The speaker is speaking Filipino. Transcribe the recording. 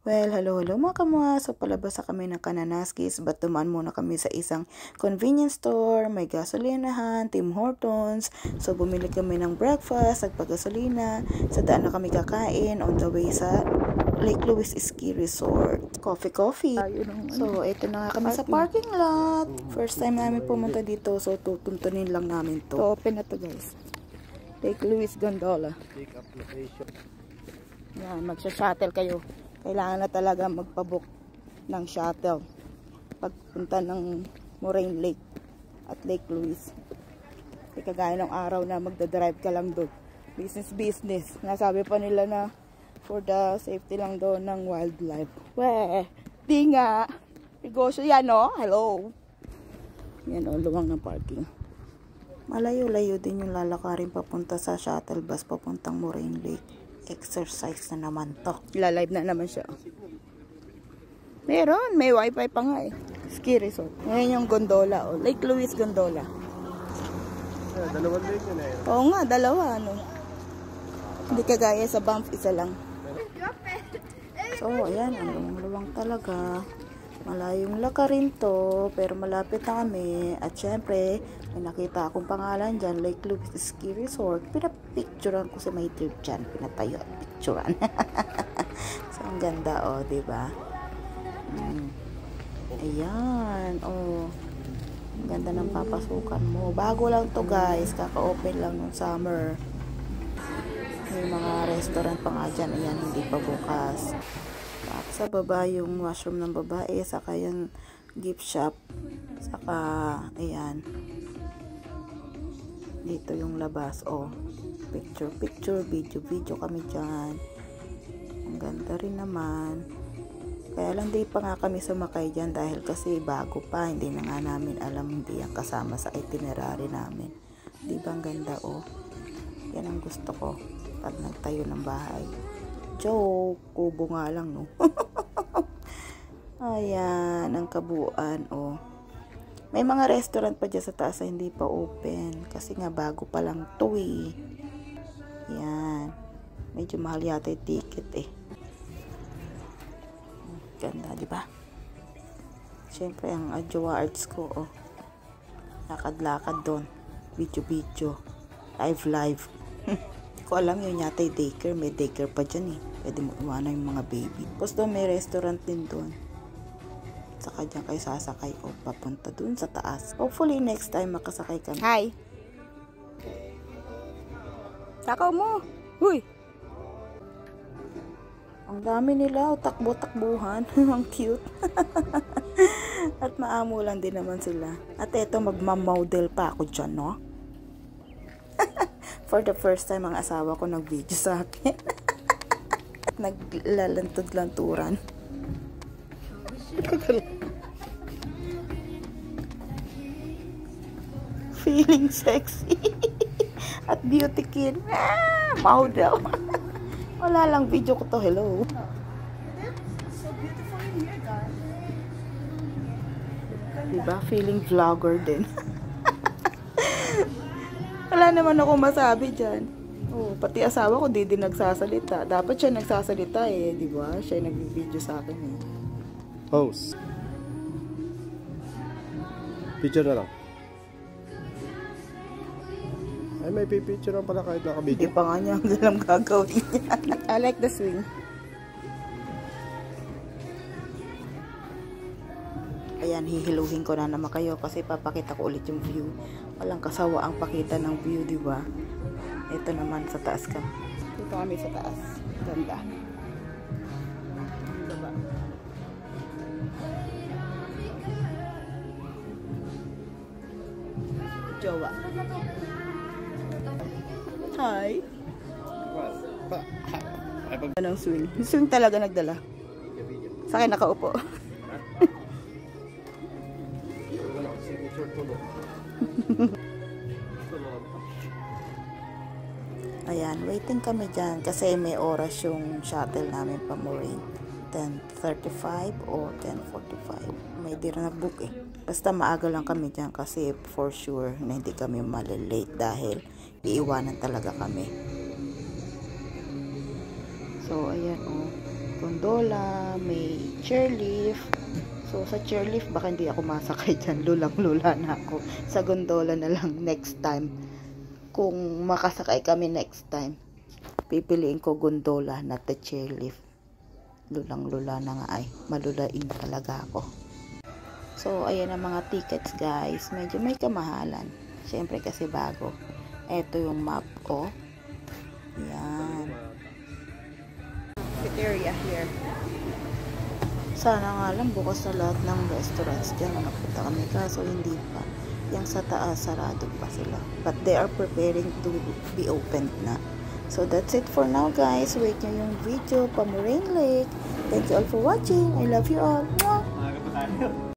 Well, hello mga kamuha. So, palabas na kami ng Kananaskis, but dumaan muna kami sa isang convenience store, may gasolinahan, Tim Hortons. So, bumili kami ng breakfast, nagpagasolina. Sa daan na kami kakain on the way sa Lake Louise Ski Resort. Coffee. So, ito na nga kami sa parking lot. First time namin pumunta dito, so tutuntunin lang namin to. So, open na to guys. Lake Louise Gondola. Yan, magsha-shuttle kayo. Kailangan na talaga magpabook ng shuttle pagpunta ng Moraine Lake at Lake Louise. Kasi kagaya ng araw na magdadrive ka lang doon. Business. Nasabi pa nila na for the safety lang doon ng wildlife. Weh, di nga. Negosyo yan, no? Hello. Yan, luwang ng parking. Malayo-layo din yung lalakarin papunta sa shuttle bus papuntang Moraine Lake. Exercise na naman to. Live na naman siya. Meron, may wifi pa nga eh. Ski resort. Ngayon yung gondola. Lake Louise Gondola. Dalawang lake yun eh. Oo nga, dalawa. Hindi kagaya sa Banff, isa lang. So, ayan. Ang luwang talaga. Malayong lakarin to. Pero malapit na kami. At syempre, may nakita akong pangalan dyan. Lake Louise Ski Resort. Pinapicturean ko si may trip dyan. Pinatayo at picturean. So, ang ganda diba? Ayan. Ang ganda ng papasukan mo. Bago lang to guys. Kaka-open lang ng summer. May mga restaurant pa nga dyan. Ayan, hindi pa bukas. At sa baba yung washroom ng babae. Saka yung gift shop. Saka, ayan. Dito yung labas. Picture, video kami dyan. Ang ganda rin naman. Kaya lang di pa nga kami sumakay dyan dahil kasi bago pa. Hindi na nga namin alam, hindi yan kasama sa itinerary namin. Di ba ang ganda Yan ang gusto ko pag nagtayo ng bahay. Joke, kubo nga lang no. Ayan, ang kabuuan May mga restaurant pa dyan sa taas na hindi pa open. Kasi nga bago pa lang to Yan. Medyo mahal yata yung ticket Ganda, di ba? Siyempre, ang Adjoa Arts ko Lakad-lakad doon. Video. Live. Hindi ko alam yun yata yung daycare. May daycare pa dyan Pwede mo iwanan yung mga baby. Tapos doon may restaurant din doon. Saka dyan kayo sasakay papunta dun sa taas. Hopefully next time makasakay kami. Hi! Takaw mo! Huy! Ang dami nila. Takbo-takbuhan. Ang cute. At maamo lang din naman sila. At eto magmamodel pa ako dyan, no? For the first time, ang asawa ko nag-video sa akin. Naglalantod-lanturan. Feeling sexy. At beauty queen. Model. Wala lang video ko to. Hello. So beautiful in here, guys. Diba? Feeling vlogger din. Wala naman ako masabi dyan. Pati asawa ko di din nagsasalita. Dapat siya nagsasalita diba? Siya yung nag-video sa akin Pose. Picture na lang. Ay, may pipicture lang pala kahit naka-video. Hindi pa nga niya ang alam gagawin niya. I like the swing. Ayan, hihiluhin ko na naman kayo kasi papakita ko ulit yung view. Walang kasawa ang pakita ng view, diba? Ito naman sa taas ka. Dito kami sa taas. Ganda. Diba? Jowa. Hi. Anong swing? Swing talaga nagdala. Sa akin nakaupo. Ayan, waiting kami dyan kasi may oras yung shuttle namin pa Moraine. 10:35 o 10:45. May di na book Basta maaga lang kami dyan kasi for sure na hindi kami malilate dahil iiwanan talaga kami. So, ayan gondola, may chairlift. So, sa chairlift, baka hindi ako masakay dyan. Lulang-lula na ako. Sa gondola na lang next time. Kung makasakay kami next time, pipiliin ko gondola, not the chairlift. Lulang-lula na nga ay. Malulain talaga ako. So, ayan ang mga tickets, guys. Medyo may kamahalan. Siyempre kasi bago. Ito yung map ko. Yan. Area here. Sana nga lang bukas na lahat ng restaurants dyan. Napunta kami kaso hindi pa. Yung sa taas sarado pa sila. But they are preparing to be opened na. So that's it for now, guys. Wait nyo yung video pa Moraine Lake. Thank you all for watching. I love you all. Mwah!